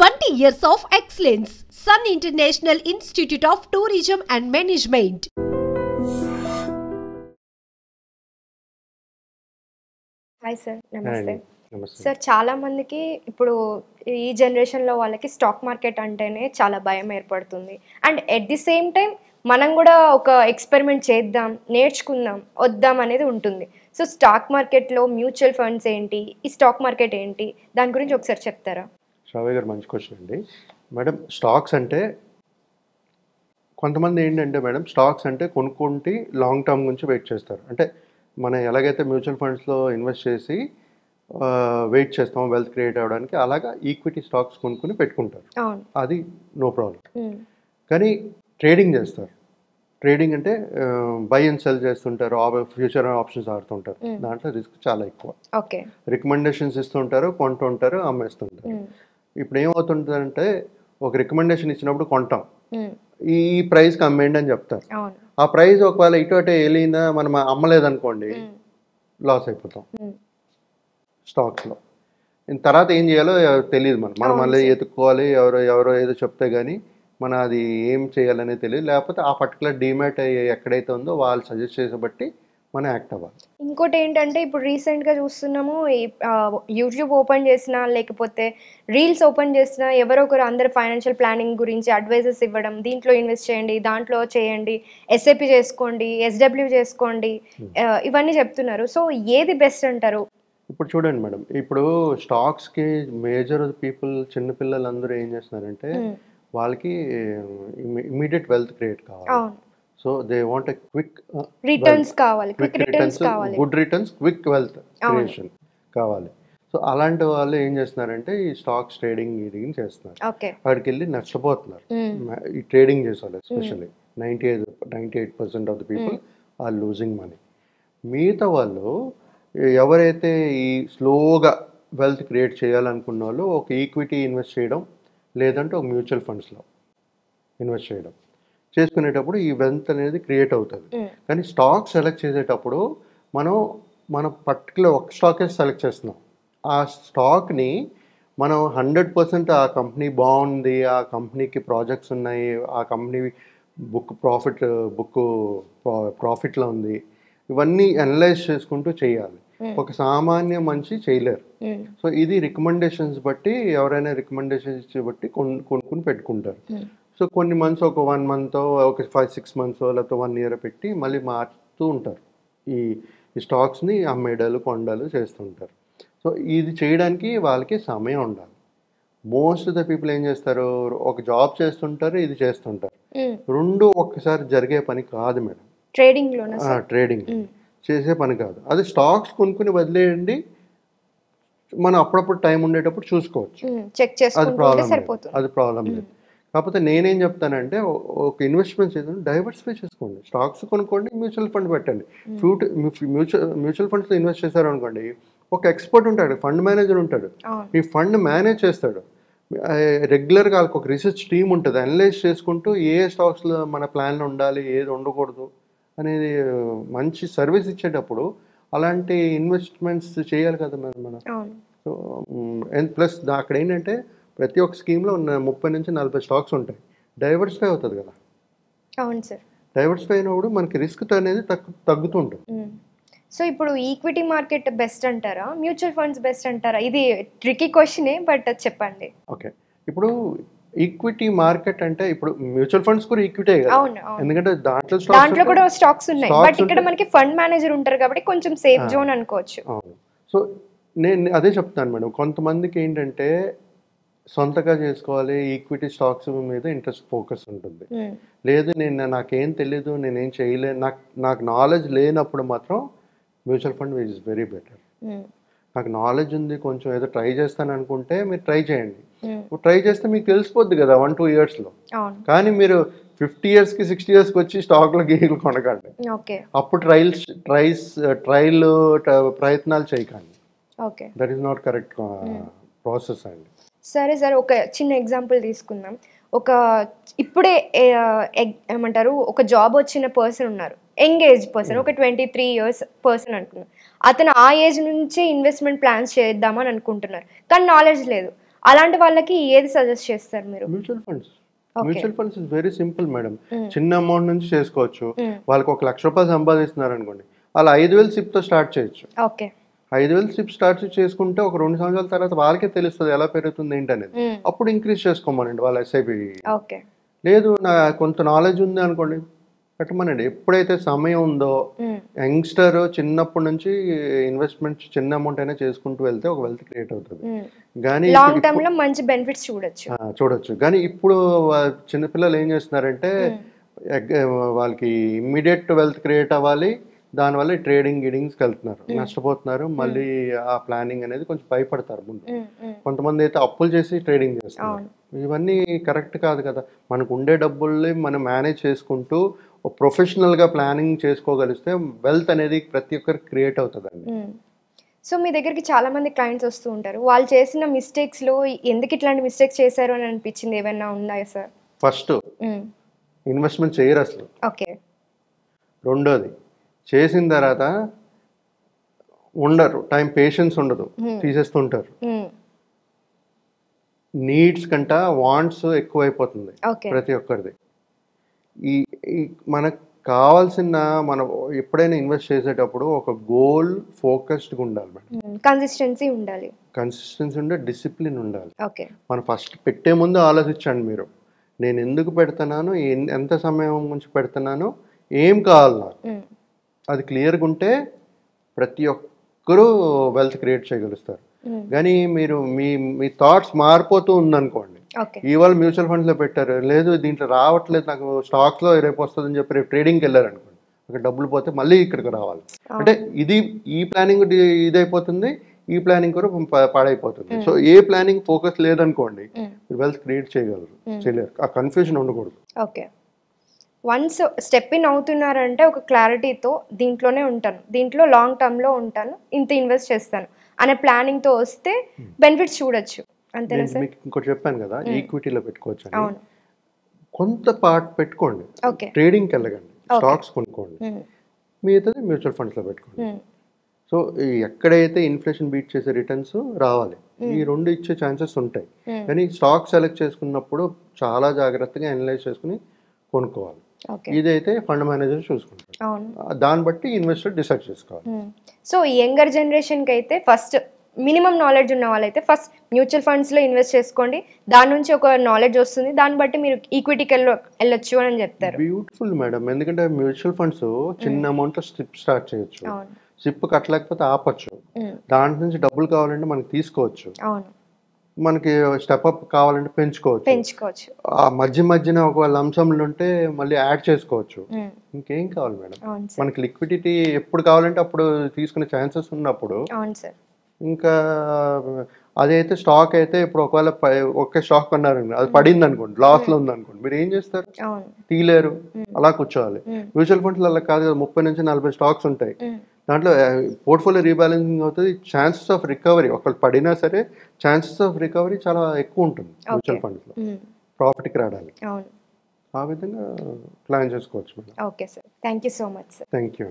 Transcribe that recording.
20 years of excellence. Sun International Institute of Tourism and Management. Hi sir, నమస్తే. నమస్తే. Sir, చాలా మందికి ఇప్పుడు ఈ జనరేషన్లో వాళ్ళకి స్టాక్ మార్కెట్ అంటేనే చాలా భయం ఏర్పడుతుంది. And at the same time మనం కూడా ఒక ఎక్స్పెరిమెంట్ చేద్దాం, నేర్చుకుందాం, వద్దాం అనేది ఉంటుంది. సో స్టాక్ మార్కెట్లో మ్యూచువల్ ఫండ్స్ ఏంటి, ఈ స్టాక్ మార్కెట్ ఏంటి, దాని గురించి ఒకసారి చెప్తారా? శ్రావ్య గారు, మంచి క్వశ్చన్ అండి. మేడం, స్టాక్స్ అంటే కొంతమంది ఏంటంటే మేడం, స్టాక్స్ అంటే కొనుక్కుంటే లాంగ్ టర్మ్ గురించి వెయిట్ చేస్తారు. అంటే మనం ఎలాగైతే మ్యూచువల్ ఫండ్స్లో ఇన్వెస్ట్ చేసి వెయిట్ చేస్తాం వెల్త్ క్రియేట్ అవ్వడానికి, అలాగా ఈక్విటీ స్టాక్స్ కొనుక్కుని పెట్టుకుంటారు. అది నో ప్రాబ్లం. కానీ ట్రేడింగ్ చేస్తారు. ట్రేడింగ్ అంటే బై అండ్ సెల్ చేస్తుంటారు, ఫ్యూచర్ ఆప్షన్స్ ఆడుతుంటారు. దాంట్లో రిస్క్ చాలా ఎక్కువ. రికమెండేషన్స్ ఇస్తుంటారు, కొంటుంటారు, అమ్మేస్తుంటారు. ఇప్పుడు ఏమవుతుంటుందంటే, ఒక రికమెండేషన్ ఇచ్చినప్పుడు కొంటాం, ఈ ప్రైస్కి అమ్మేయండి అని చెప్తారు. ఆ ప్రైస్ ఒకవేళ ఇటు అటే వెళ్ళిందా, మనం అమ్మలేదనుకోండి, లాస్ అయిపోతాం స్టాక్స్లో. తర్వాత ఏం చేయాలో తెలియదు. మనం మళ్ళీ ఎత్తుక్కోవాలి, ఎవరో ఏదో చెప్తే కానీ మన అది ఏం చేయాలనేది తెలియదు. లేకపోతే ఆ పర్టికులర్ డిమాట్ ఎక్కడైతే ఉందో వాళ్ళు సజెస్ట్ చేసే బట్టి మనం యాక్ట్ అవ్వాలి. ఇంకోటి ఏంటంటే, ఇప్పుడు రీసెంట్గా చూస్తున్నాము, యూట్యూబ్ ఓపెన్ చేసినా లేకపోతే రీల్స్ ఓపెన్ చేసినా ఎవరో ఒకరు అందరు ఫైనాన్షియల్ ప్లానింగ్ గురించి అడ్వైజెస్ ఇవ్వడం, దీంట్లో ఇన్వెస్ట్ చేయండి, దాంట్లో చేయండి, ఎస్ఐపి చేసుకోండి, ఎస్డబ్ల్యూ చేసుకోండి, ఇవన్నీ చెప్తున్నారు. సో ఏది బెస్ట్ అంటారు? ఇప్పుడు చూడండి మేడం, ఇప్పుడు స్టాక్స్కి మేజర్ పీపుల్, చిన్నపిల్లలందరూ ఏం చేస్తున్నారంటే, వాళ్ళకి ఇమీడియట్ వెల్త్ క్రియేట్ కావాలి. So they want a quick returns కావాలి, good returns, quick wealth creation కావాలి. సో అలాంటి వాళ్ళు ఏం చేస్తున్నారంటే, ఈ స్టాక్స్ ట్రేడింగ్ చేస్తున్నారు. వాడికి వెళ్ళి నష్టపోతున్నారు ఈ ట్రేడింగ్ చేసేవాళ్ళు. Especially 98% of the people are losing money. మిగతా వాళ్ళు ఎవరైతే ఈ స్లోగా వెల్త్ క్రియేట్ చేయాలనుకున్న వాళ్ళు ఒక ఈక్విటీ ఇన్వెస్ట్ చేయడం, లేదంటే ఒక మ్యూచువల్ ఫండ్స్లో ఇన్వెస్ట్ చేయడం చేసుకునేటప్పుడు ఈ వెల్త్ అనేది క్రియేట్ అవుతుంది. కానీ స్టాక్ సెలెక్ట్ చేసేటప్పుడు మనం పర్టికులర్ ఒక స్టాకే సెలెక్ట్ చేస్తున్నాం. ఆ స్టాక్ని మనం 100% ఆ కంపెనీ బాగుంది, ఆ కంపెనీకి ప్రాజెక్ట్స్ ఉన్నాయి, ఆ కంపెనీ ప్రాఫిట్లో ఉంది, ఇవన్నీ అనలైజ్ చేసుకుంటూ చేయాలి. ఒక సామాన్య మనిషి చేయలేరు. సో ఇది రికమెండేషన్స్ బట్టి, ఎవరైనా రికమెండేషన్స్ ఇచ్చి బట్టి కొనుక్కుని పెట్టుకుంటారు. సో కొన్ని మంత్స్, ఒక 1 month, ఒక 5-6 months, లేకపోతే 1 year పెట్టి మళ్ళీ మార్చుతూ ఉంటారు. ఈ స్టాక్స్ని అమ్మేడాలు, కొండాలు చేస్తుంటారు. సో ఇది చేయడానికి వాళ్ళకి సమయం ఉండాలి. మోస్ట్ ఆఫ్ ద పీపుల్ ఏం చేస్తారు, ఒక జాబ్ చేస్తుంటారు, ఇది చేస్తుంటారు. రెండు ఒక్కసారి జరిగే పని కాదు మేడం. ట్రేడింగ్ చేసే పని కాదు. అది స్టాక్స్ కొనుక్కుని వదిలేయండి, మనం అప్పుడప్పుడు టైం ఉండేటప్పుడు చూసుకోవచ్చు. అది ప్రాబ్లం లేదు. కాకపోతే నేనేం చెప్తానంటే, ఒక ఇన్వెస్ట్మెంట్ చేద్దాం, డైవర్సిఫై చేసుకోండి. స్టాక్స్ కొనుక్కోండి, మ్యూచువల్ ఫండ్ పెట్టండి. మ్యూచువల్ ఫండ్స్లో ఇన్వెస్ట్ చేశారు అనుకోండి, ఒక ఎక్స్పర్ట్ ఉంటాడు, ఫండ్ మేనేజర్ ఉంటాడు, మీ ఫండ్ మేనేజ్ చేస్తాడు. రెగ్యులర్గా వాళ్ళకి ఒక రీసెర్చ్ టీమ్ ఉంటుంది, అనలైజ్ చేసుకుంటూ ఏ స్టాక్స్లో మన ప్లాన్లో ఉండాలి, ఏది ఉండకూడదు అనేది మంచి సర్వీస్ ఇచ్చేటప్పుడు అలాంటి ఇన్వెస్ట్మెంట్స్ చేయాలి కదా మనం. సో ప్లస్ అక్కడ ఏంటంటే, ప్రతి ఒక్క స్కీమ్లో 30 నుంచి 40 స్టాక్స్ ఉంటాయి. డైవర్సిఫై అవుతుంది కదా. అవును సార్. డైవర్సిఫై అయినప్పుడు మనకి రిస్క్ అనేది తగ్గుతుంటుంది. సో ఇప్పుడు ఈక్విటీ మార్కెట్ బెస్ట్ అంటారా, మ్యూచువల్ ఫండ్స్ బెస్ట్ అంటారా? ఇది ట్రికీ క్వశ్చనే, బట్ చెప్పండి. ఓకే, ఇప్పుడు ఈక్విటీ మార్కెట్ అంటే, ఇప్పుడు మ్యూచువల్ ఫండ్స్ కూడా ఈక్విటీ కదా, ఎందుకంటే దాంట్లో కూడా స్టాక్స్ ఉన్నాయి. బట్ ఇక్కడ మనకి ఫండ్ మేనేజర్ ఉంటారు కాబట్టి కొంచెం సేఫ్ జోన్ అనుకోవచ్చు. సో నేను అదే చెప్తాను మేడం, కొంతమందికి ఏంటంటే సొంతగా చేసుకోవాలి, ఈక్విటీ స్టాక్స్ మీద ఇంట్రెస్ట్ ఫోకస్ ఉంటుంది. లేదు, నాకేం తెలీదు, నేనేం చేయలేను, నాకు నాలెడ్జ్ లేనప్పుడు మాత్రం mutual fund is very better. నాకు నాలెడ్జ్ ఉంది, కొంచెం ఏదో ట్రై చేస్తాను అనుకుంటే మీరు ట్రై చేయండి. ట్రై చేస్తే మీకు తెలిసిపోద్ది కదా 1-2 yearsలో. కానీ మీరు 50 yearsకి 60 yearsకి వచ్చి స్టాక్లో గీలు కొనకండి. అప్పుడు ట్రయల్ ప్రయత్నాలు చేయకండి. That is not correct process అండి. సరే సార్, ఒక చిన్న ఎగ్జాంపుల్ తీసుకుందాం. ఇప్పుడే ఏమంటారు, ఒక జాబ్ వచ్చిన పర్సన్ ఉన్నారు, యంగ్ ఏజ్ పర్సన్, ఒక 23 years పర్సన్ అనుకున్నారు. అతను ఆ ఏజ్ నుంచి ఇన్వెస్ట్మెంట్ ప్లాన్స్ చేద్దామని అనుకుంటున్నారు, కానీ నాలెడ్జ్ లేదు. అలాంటి వాళ్ళకి ఏది సజెస్ట్ చేస్తారు మీరు? Mutual funds is very simple madam. చిన్న అమౌంట్ నుంచి చేసుకోవచ్చు. వాళ్ళకి ₹1,00,000 సంపాదిస్తున్నారు అనుకోండి, వాళ్ళు 5,000 సిప్తో స్టార్ట్ చేయొచ్చు. ఓకే, 5,000 సిప్ స్టార్ట్ చేసుకుంటే ఒక 2 సంవత్సరాల తర్వాత వాళ్ళకే తెలుస్తుంది ఎలా పెరుగుతుంది ఏంటనేది. అప్పుడు ఇంక్రీజ్ చేసుకోమనండి వాళ్ళ ఎస్ఐపి. ఓకే, లేదు నా కొంత నాలెడ్జ్ ఉంది అనుకోండి, పెట్టమనండి. ఎప్పుడైతే సమయం ఉందో యంగ్స్టర్ చిన్నప్పటి నుంచి ఇన్వెస్ట్మెంట్ చిన్న అమౌంట్ అయినా చేసుకుంటూ వెళ్తే ఒక వెల్త్ క్రియేట్ అవుతుంది. కానీ లాంగ్ టర్మ్ లో మంచి బెనిఫిట్స్ చూడొచ్చు. కానీ ఇప్పుడు చిన్నపిల్లలు ఏం చేస్తున్నారంటే వాళ్ళకి ఇమ్మీడియట్ వెల్త్ క్రియేట్ అవ్వాలి, దానివల్ల ట్రేడింగ్ గిడింగ్స్కి వెళ్తున్నారు, నష్టపోతున్నారు. మళ్ళీ ఆ ప్లానింగ్ అనేది కొంచెం భయపడతారు ముందు. కొంతమంది అయితే అప్పులు చేసి ట్రేడింగ్ చేస్తున్నారు. ఇవన్నీ కరెక్ట్ కాదు కదా. మనకు ఉండే డబ్బుల్ని మనం మేనేజ్ చేసుకుంటూ ప్రొఫెషనల్గా ప్లానింగ్ చేసుకోగలిస్తే వెల్త్ అనేది ప్రతి ఒక్కరికి క్రియేట్ అవుతుందండి. సో మీ దగ్గరికి చాలా మంది క్లయింట్స్ వస్తూ ఉంటారు, వాళ్ళు చేసిన మిస్టేక్స్లో ఎందుకు ఇట్లాంటి మిస్టేక్స్ చేశారు అని అనిపించింది ఏమైనా ఉన్నాయా సార్? ఫస్ట్ ఇన్వెస్ట్మెంట్ చేయరు అసలు. ఓకే. రెండోది చేసిన తర్వాత ఉండరు, టైం పేషెన్స్ ఉండదు, తీసేస్తుంటారు. నీడ్స్ కంట వాంట్స్ ఎక్కువైపోతుంది ప్రతి ఒక్కరిది. ఈ మనకు కావాల్సిన మనం ఎప్పుడైనా ఇన్వెస్ట్ చేసేటప్పుడు ఒక గోల్ ఫోకస్డ్గా ఉండాలి మేడం. కన్సిస్టెన్సీ ఉండే డిసిప్లిన్ ఉండాలి. మనం ఫస్ట్ పెట్టే ముందు ఆలోచించండి మీరు, నేను ఎందుకు పెడుతున్నాను, ఎంత సమయం నుంచి పెడుతున్నాను, ఏం కావాలి నాకు, అది క్లియర్గా ఉంటే ప్రతి ఒక్కరూ వెల్త్ క్రియేట్ చేయగలుగుతారు. కానీ మీరు మీ థాట్స్ మారిపోతూ ఉందనుకోండి, ఇవాళ మ్యూచువల్ ఫండ్స్లో పెట్టారు, లేదు దీంట్లో రావట్లేదు నాకు, స్టాక్స్లో రేపు వస్తుందని చెప్పి రేపు ట్రేడింగ్కి వెళ్ళారనుకోండి, అక్కడ డబ్బులు పోతే మళ్ళీ ఇక్కడికి రావాలి. అంటే ఈ ప్లానింగ్ ఇదైపోతుంది, ఈ ప్లానింగ్ కూడా పాడైపోతుంది. సో ఏ ప్లానింగ్ ఫోకస్ లేదనుకోండి మీరు వెల్త్ క్రియేట్ చేయలేరు. ఆ కన్ఫ్యూజన్ ఉండకూడదు. ఓకే. వన్స్ స్టెప్ ఇన్ అవుతున్నారంటే ఒక క్లారిటీతో దీంట్లోనే ఉంటాను, దీంట్లో లాంగ్ టర్మ్లో ఉంటాను, ఇంత ఇన్వెస్ట్ చేస్తాను అనే ప్లానింగ్తో వస్తే బెనిఫిట్స్ చూడొచ్చు. అంతేనా సార్? మీకు ఇంకోటి చెప్పాను కదా, ఈక్విటీలో పెట్టుకోవచ్చు అని. కొంత పార్ట్ పెట్టుకోండి, ట్రేడింగ్కి వెళ్ళకండి, స్టాక్స్ కొనుక్కోండి, మిగతాది మ్యూచువల్ ఫండ్స్లో పెట్టుకోండి. సో ఎక్కడైతే ఇన్ఫ్లేషన్ బీట్ చేసే రిటర్న్స్ రావాలి, ఈ రెండు ఇచ్చే ఛాన్సెస్ ఉంటాయి. కానీ స్టాక్ సెలెక్ట్ చేసుకున్నప్పుడు చాలా జాగ్రత్తగా అనలైజ్ చేసుకుని కొనుక్కోవాలి. ఇదైతే ఫండ్ మేనేజర్ చూసుకుంటారు, దాన్ని బట్టి ఇన్వెస్టర్ డిసైడ్ చేసుకోవాలి. సో యంగర్ జనరేషన్కి అయితే ఫస్ట్ మినిమం నాలెడ్జ్ ఉన్న వాళ్ళైతే ఫస్ట్ మ్యూచువల్ ఫండ్స్లో ఇన్వెస్ట్ చేసుకోండి, దాని నుంచి ఒక నాలెడ్జ్ వస్తుంది, దాన్ని బట్టి మీరు ఈక్విటీకి వెళ్ళొచ్చు అని చెప్తారు. Beautiful madam. ఎందుకంటే మ్యూచువల్ ఫండ్స్ చిన్న అమౌంట్తో స్టిప్ స్టార్ట్ చేయొచ్చు, స్టిప్ కట్టలేకపోతే ఆపచ్చు, దాంట్ నుంచి డబ్బులు కావాలంటే మనకి తీసుకోవచ్చు, మనకి స్టెప్ అప్ కావాలంటే పెంచుకోవచ్చు. ఆ మధ్యన ఒకవేళ అంశంలు ఉంటే మళ్ళీ యాడ్ చేసుకోవచ్చు. ఇంకేం కావాలి మేడం, మనకి లిక్విడిటీ ఎప్పుడు కావాలంటే అప్పుడు తీసుకునే ఛాన్సెస్ ఉన్నప్పుడు. ఇంకా అదైతే స్టాక్ అయితే ఇప్పుడు ఒకవేళ ఒకే స్టాక్ కొన్నారండి, అది పడింది అనుకోండి, లాస్లో ఉంది అనుకోండి, మీరు ఏం చేస్తారు, తీయలేరు, అలా కూర్చోవాలి. మ్యూచువల్ ఫండ్స్ అలా కాదు కదా, 30 నుంచి 40 స్టాక్స్ ఉంటాయి, దాంట్లో పోర్ట్ఫోలియో రీబ్యాలెన్సింగ్ అవుతుంది, ఛాన్సెస్ ఆఫ్ రికవరీ ఒకళ్ళు పడినా సరే ఛాన్సెస్ ఆఫ్ రికవరీ చాలా ఎక్కువ ఉంటుంది మ్యూచువల్ ఫండ్స్లో ప్రాఫిట్కి రావడానికి. ఆ విధంగా ప్లాన్ చేసుకోవచ్చు madam. Okay sir, thank you so much sir. Thank you.